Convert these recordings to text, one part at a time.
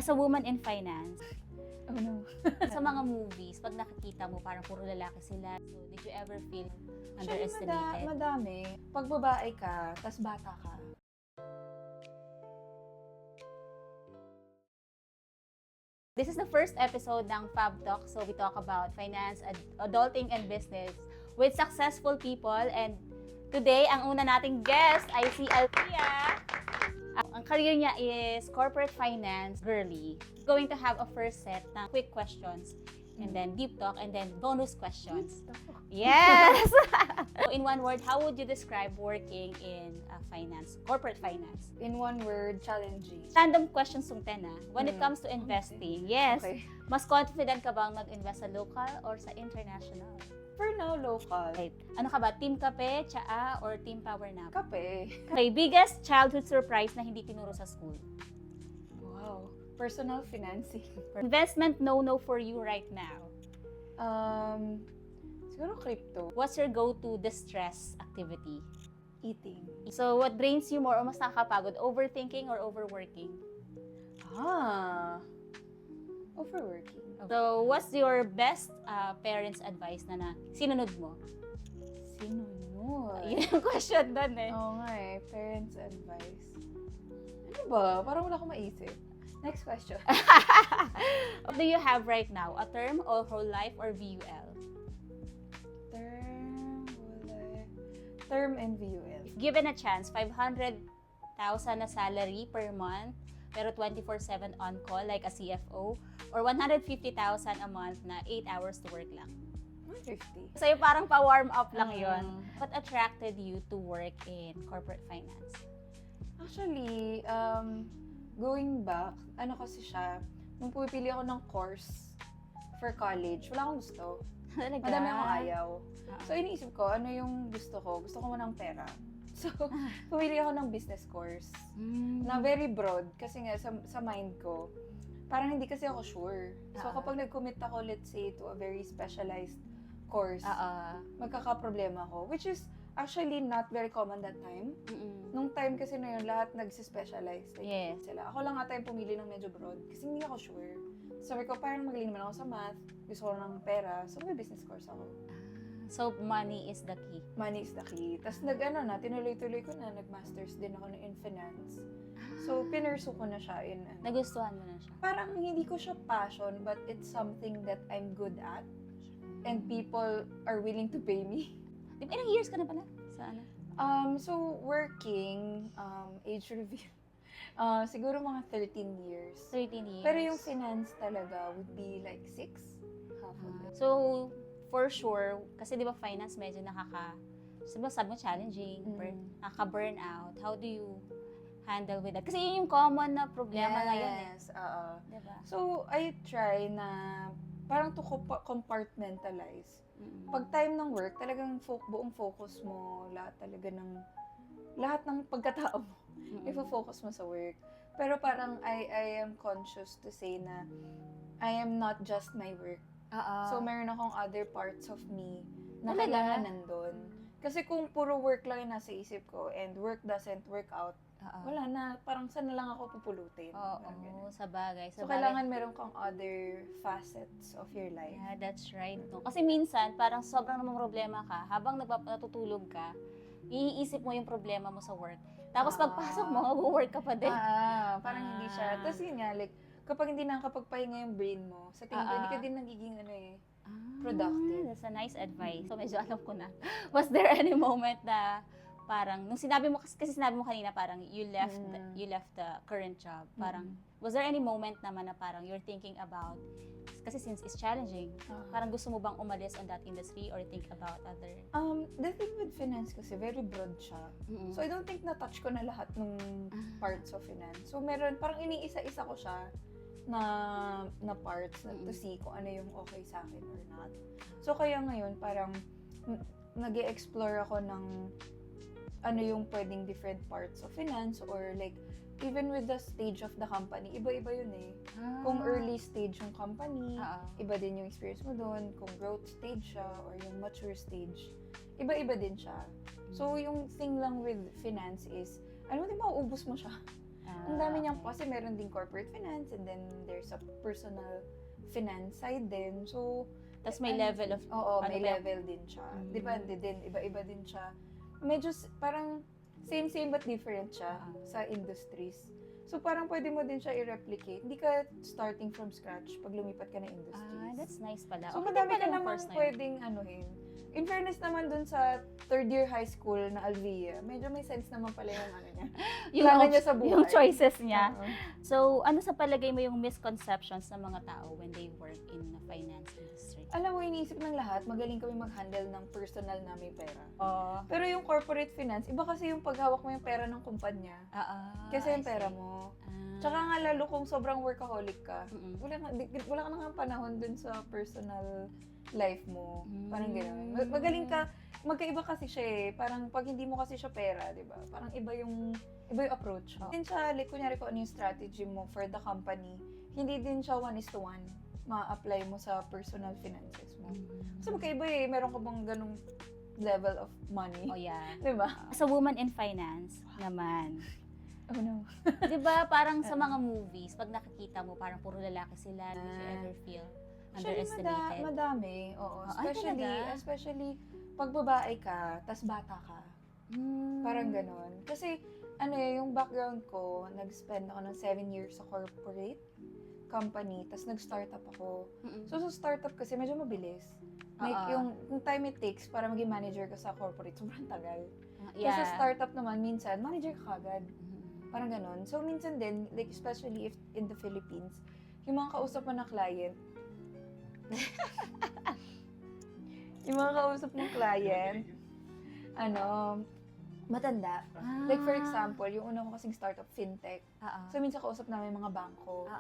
As a woman in finance, Oh no. sa mga movies, pag nakikita mo, parang puro lalaki sila. So, did you ever feel Actually, underestimated? madami. Pag babae ka, tas bata ka. This is the first episode ng Fab Talk. So, we talk about finance, adulting, and business with successful people. And today, ang una nating guest ay si Althea. Ang career niya is corporate finance girly. Going to have a first set ng quick questions, and then deep talk, and then bonus questions. Yes! So in one word, how would you describe working in finance, corporate finance? In one word, challenging. Random questions yung 10 When it comes to investing, yes, Okay. mas confident ka bang mag-invest sa local or sa international? For now, local. Right. Ano ka ba? Team kape, tsaa, or team power nap? Kape. Okay, biggest childhood surprise na hindi tinuro sa school? Wow. Personal financing. Investment no-no for you right now? Siguro crypto. What's your go-to distress activity? Eating. So, what drains you more o mas nakakapagod? Overthinking or overworking? Overworking. So, what's your best parents' advice na sinunod mo? Sinunod. Yun yung question doon Oo nga parents' advice. Ano ba? Parang wala akong maisip. Next question. What do you have right now? A term or whole life or VUL? Term and VUL. Given a chance, 500,000 na salary per month, pero 24/7 on call like a CFO, or 150,000 a month na 8 hours to work lang. 150. So, yung parang pa-warm up lang yon. What attracted you to work in corporate finance? Actually, going back, ano kasi siya, nung pumipili ako ng course for college, wala akong gusto. Talaga? Madami akong ayaw. So, iniisip ko, ano yung gusto ko? Gusto ko ng pera. So, pumili ako ng business course. Na very broad, kasi nga sa mind ko, parang hindi kasi ako sure. So, kapag nag-commit ako, let's say, to a very specialized course, magkakaproblema ako. Which is actually not very common that time. Nung time kasi na yun, lahat nagsispecialize. Yes. Sila. Ako lang ata yung pumili ng medyo broad, kasi hindi ako sure. Sabi ko, parang magaling naman ako sa math, gusto ko ng pera, so may business course ako. So, money is the key. Money is the key. Tapos tinuloy-tuloy ko na, nag-masters din ako in finance. So, pinursu ko na siya in Nagustuhan mo na siya? Parang hindi ko siya passion, but it's something that I'm good at. And people are willing to pay me. Di ba, ilang years ka na pala? Sa ano? So, working, age review, siguro mga 13 years. 13 years. Pero yung finance talaga would be like 6. Half of it. So, for sure, kasi di ba finance medyo sabi mo challenging, nakaka-burnout. How do you handle with that? Kasi yun yung common na problema ngayon Yes, oo. Diba? So, I try na parang to compartmentalize. Pag time ng work, talagang buong focus mo, lahat ng pagkatao mo, ifo-focus mo sa work. Pero parang I am conscious to say na I am not just my work. So, meron akong other parts of me na Talaga? kailangan nandun. Kasi kung puro work lang yung nasa isip ko and work doesn't work out, wala na. Parang saan na lang ako pupulutin. Parang ganun. Sa bagay. So, kailangan meron kang other facets of your life. Yeah, that's right. No? Kasi minsan, parang sobrang namang problema ka, habang natutulog ka, iniisip mo yung problema mo sa work. Tapos pagpasok mo, mag-work ka pa din. Parang hindi siya. Tapos yun nga, like, kapag hindi nakakapagpahinga yung brain mo, sa tingin ko, hindi ka din nagiging productive. That's a nice advice. So, medyo alam ko na. Was there any moment na parang, nung sinabi mo, kasi sinabi mo kanina, parang you left the current job. Parang, was there any moment naman na parang you're thinking about, kasi since it's challenging, parang gusto mo bang umalis on that industry or think about other? The thing with finance kasi, very broad siya. So, I don't think na-touch ko na lahat ng parts of finance. So, meron, parang iniisa-isa ko siya na parts to see kung ano yung okay sa akin or not. So, kaya ngayon, parang nag-e-explore ako ng ano yung pwedeng different parts of finance or like, even with the stage of the company, iba-iba yun eh. Kung early stage yung company, iba din yung experience mo doon. Kung growth stage siya or yung mature stage, iba-iba din siya. So, yung thing lang with finance is, alam mo, di mauubos mo siya. Ang dami niyang, okay. kasi meron din corporate finance and then there's a personal finance side din. So, Tas may ano level siya? of, Oo, ano may ba? level din siya. Mm. Depende din, iba-iba din siya. Medyo parang same but different siya sa industries. So, parang pwede mo din siya i-replicate. Hindi ka starting from scratch pag lumipat ka na industries. That's nice pala. So, Okay din madami pala ka yung namang course na yun. pwedeng anuhin. In fairness naman dun sa third year high school na Alvia, medyo may sense naman pala yung ano niya. Plano niya sa buhay. Yung choices niya. Oo. So, ano sa palagay mo yung misconceptions ng mga tao when they work in the finance industry? Alam mo, iniisip ng lahat, magaling kami mag-handle ng personal namin pera. Oh. Pero yung corporate finance, iba kasi yung paghawak mo yung pera ng kumpanya. Kasi yung pera mo. Tsaka nga lalo kung sobrang workaholic ka, wala ka nang panahon dun sa personal life mo. Parang gano'n. Magaling ka, magkaiba kasi siya eh. Parang pag hindi mo kasi siya pera, di ba? Parang iba yung approach mo. Din siya, like, kunyari kung ano yung strategy mo for the company, hindi din siya 1:1 ma-apply mo sa personal finances mo. Kasi magkaiba eh. Meron ka bang ganung level of money? Oh yeah. Di ba? As a woman in finance naman, Oh no. 'di ba parang sa mga movies, pag nakikita mo parang puro lalaki sila, did you ever feel Actually, underestimated? madami. Oo. Ay, talaga? Especially pag babae ka, tas bata ka. Parang ganon. Kasi, ano eh, yung background ko, nag-spend ako ng 7 years sa corporate company, tas nag-startup ako. So, sa startup kasi medyo mabilis. Like, yung time it takes para maging manager ka sa corporate, sobrang tagal. Kasi sa startup naman, minsan, manager ka kagad. Parang ganon. So, minsan din, like, especially if in the Philippines, yung mga kausap mo na client, matanda. Like, for example, yung una ko kasing startup, fintech. So, minsan kausap namin mga bangko.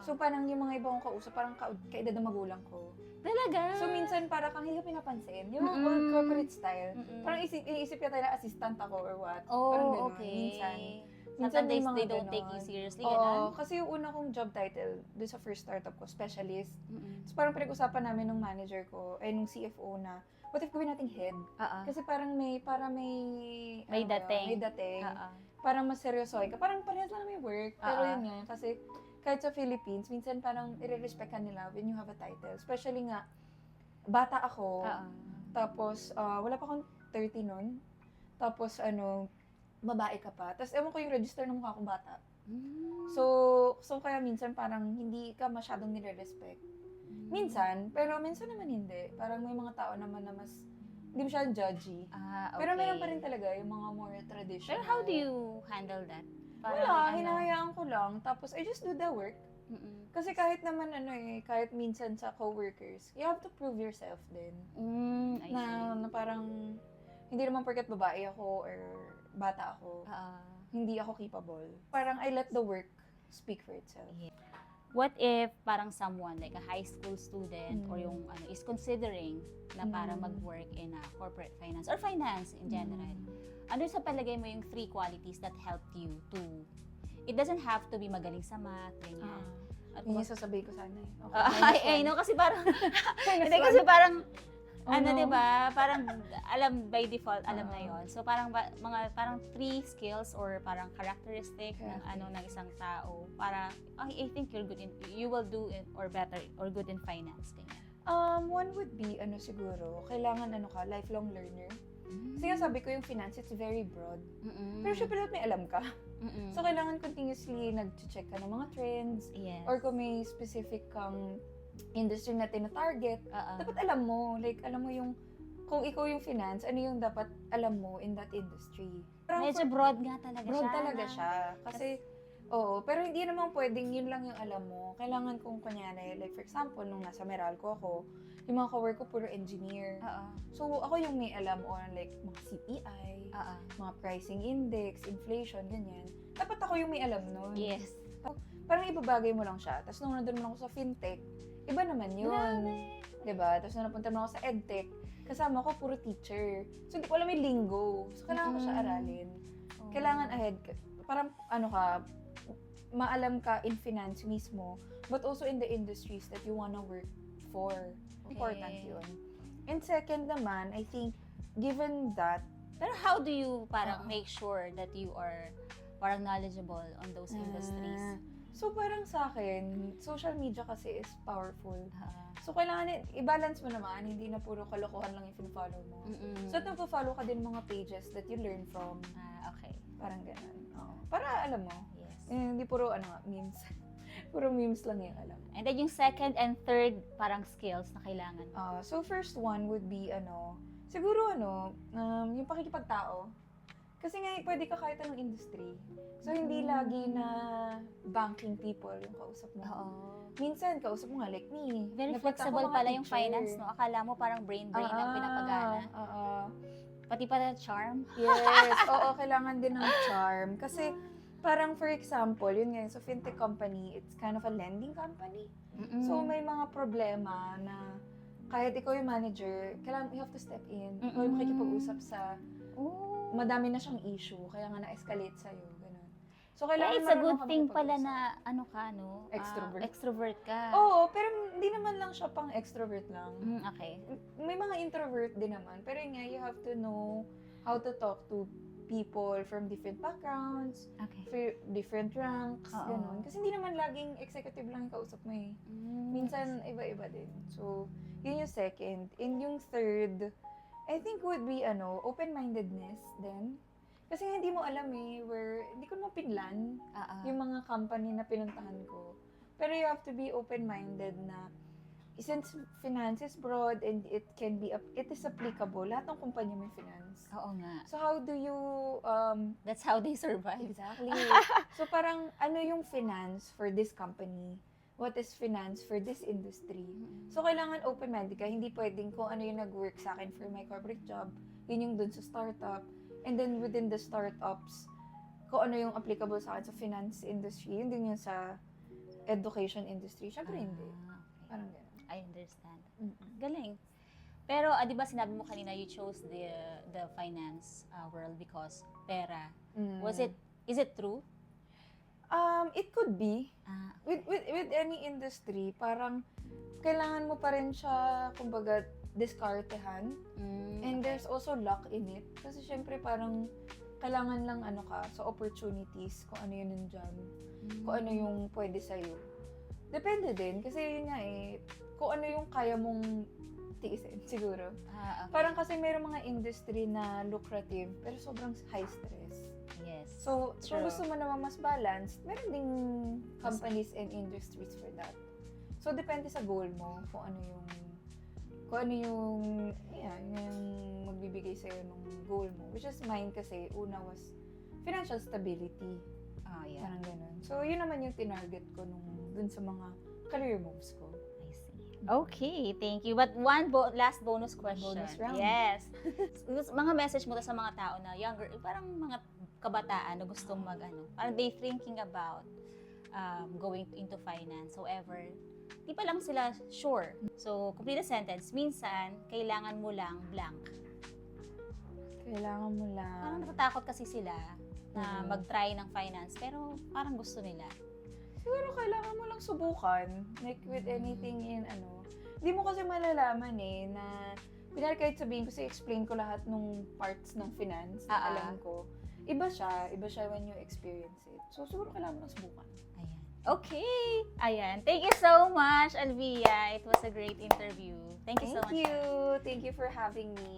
So, parang yung mga iba kong kausap, parang kaedad na magulang ko. Talaga? So, minsan para kang hindi ka pinapansin. Yung mga old corporate style. Parang iisip ka tayo na assistant ako or what. Parang Oh, ganun. okay. Minsan may Sometimes mga they don't take you ganon. seriously, Oo, gano'n? kasi yung una kong job title, doon sa first startup ko, specialist. So, parang pinag-usapan namin ng manager ko, nung CFO na, what if gawin nating head? Kasi parang may May dating. Parang mas seryosoy ka. Parang parehas lang naman yung work. Pero yun nga, kasi kahit sa Philippines, minsan parang i-respect ka nila when you have a title. Especially nga, bata ako. Tapos, wala pa akong 30 nun. Tapos, babae ka pa. Tapos, ewan ko yung register ng mukha kong bata. So kaya minsan parang hindi ka masyadong nire-respect. Minsan, pero minsan naman hindi. Parang may mga tao naman na mas, hindi masyadong judgy. Okay. Pero meron pa rin talaga yung mga more traditional. Pero how do you handle that? Wala, hinahayaan ko lang. Tapos, I just do the work. Kasi kahit naman kahit minsan sa coworkers, you have to prove yourself din. I see. Na parang, hindi naman porket babae ako or bata ako, hindi ako capable. Parang I let the work speak for itself. Yeah. What if parang someone like a high school student or yung is considering na para mag-work in a corporate finance or finance in general? Ano sa palagay mo yung 3 qualities that helped you to, it doesn't have to be magaling sa math, ganyan. At Yun yung sasabihin ko sana eh. Okay, I know, kasi parang, hindi kasi parang, no. diba? Parang, alam, by default, alam na yon. So, parang, parang 3 skills or parang characteristic ng isang tao para, I think you will do it or better or good in finance. Ganyan. One would be, siguro, kailangan lifelong learner. Kasi nga sabi ko yung finance, it's very broad. Pero syempre dapat may alam ka. So, kailangan continuously nag-check ka ng mga trends. Yes. Or kung may specific kang industry na tina-target, dapat alam mo. Like, alam mo yung, kung ikaw yung finance, ano yung dapat alam mo in that industry. Medyo broad nga talaga siya. Broad talaga siya. Kasi, oo, pero hindi naman pwedeng yun lang yung alam mo. Kailangan kung kunyari, like for example, nung nasa Meralco ako, yung mga ka-work ko puro engineer. So, ako yung may alam on like mga CPI, mga pricing index, inflation, ganyan. Dapat ako yung may alam nun. Yes. Parang ibabagay mo lang siya. Tapos nung nandun naman ako sa fintech, iba naman yun. Diba? Tapos nung napunta naman ako sa edtech, kasama ko puro teacher. So, hindi ko alam yung lingo. So, kailangan ko siya aralin. Kailangan ahead, parang maalam ka in finance mismo, but also in the industries that you wanna work for. Important yun. And second naman, I think, given that, Pero how do you parang make sure that you are parang knowledgeable on those industries? So, parang sa akin, social media kasi is powerful. Ah, So, kailangan i-balance mo naman, hindi na puro kalokohan lang yung follow mo. So, at nagpo-follow ka din mga pages that you learn from. okay. Parang ganun. Oo. Para alam mo, Yes. hindi puro memes. Puro memes lang yung alam. And then yung second and third parang skills na kailangan. So, first one would be, siguro, yung pakikipagtao. Kasi nga, pwede ka kahit anong industry. So, hindi lagi na banking people yung kausap mo. Oo. Minsan, kausap mo nga, like me. Very Nagpunta ako flexible mga pala yung teacher. finance, no? Akala mo parang brain ang pinapagana. Pati pala charm. Yes. Oo, kailangan din ng charm. Kasi, parang for example, yun nga, so fintech company, it's kind of a lending company. So, may mga problema na kahit ikaw yung manager, kailangan you have to step in. Ikaw yung makikipag-usap sa madami na siyang issue, kaya nga na-escalate sa'yo, ganun. So, kailangan It's a marunong good ka thing pala makipag-usap. na, Extrovert. extrovert ka. Oo, pero hindi naman lang siya pang extrovert lang. Okay. May mga introvert din naman, pero yun nga, you have to know how to talk to people from different backgrounds, Okay. different ranks, Oo. ganun. Kasi hindi naman laging executive lang yung kausap mo eh. Minsan, iba-iba din. So, yun yung second. And yung third, I think would be, open-mindedness din. Kasi hindi mo alam hindi ko naman pinlan yung mga company na pinuntahan ko. Pero you have to be open-minded na, since finance is broad and it is applicable, lahat ng kumpanya may finance. Oo nga. So, how do you, That's how they survive. exactly. So, parang, ano yung finance for this company? What is finance for this industry? So, kailangan open-minded ka. Hindi pwedeng kung ano yung nag-work sa akin for my corporate job, yun yung dun sa startup. And then, within the startups, kung ano yung applicable sa akin sa finance industry, yun din yung sa education industry. Siyempre, hindi. Okay. Parang gano'n. I understand. Galing. Pero, di ba sinabi mo kanina you chose the finance world because pera. Is it true? It could be. Okay. With any industry, parang kailangan mo pa rin siya, kumbaga, diskartehan. And there's also luck in it. Kasi syempre parang kailangan lang sa opportunities, kung ano yun nandyan. Kung ano yung pwede sa'yo. Depende din. Kasi yun nga kung ano yung kaya mong tiisin, siguro. Okay. Parang kasi mayroong mga industry na lucrative, pero sobrang high stress. Yes. So, True. kung gusto mo naman mas balanced, meron ding companies and industries for that. So, depende sa goal mo kung ano yung magbibigay sa'yo ng goal mo. Which is mine kasi, una was financial stability. Yeah. Parang ganun. So, yun naman yung tinarget ko dun sa mga career moves ko. I see. Okay, thank you. But one last bonus question. Bonus round. Yes. Mga message mo sa mga tao na younger, parang mga kabataan na gustong parang they thinking about going into finance. However, di pa lang sila sure. So, complete the sentence. Minsan, kailangan mo lang blank. Kailangan mo lang. Parang natatakot kasi sila na mag-try ng finance, pero parang gusto nila. Siguro kailangan mo lang subukan. Like with anything Hindi mo kasi malalaman na, kunyari kahit sabihin ko, explain ko lahat ng parts ng finance na alam ko. Iba siya when you experience it. So, siguro kailangan mo lang subukan. Ayan. Okay. Ayan. Thank you so much, Alvia. It was a great interview. Thank you so much. Thank you for having me.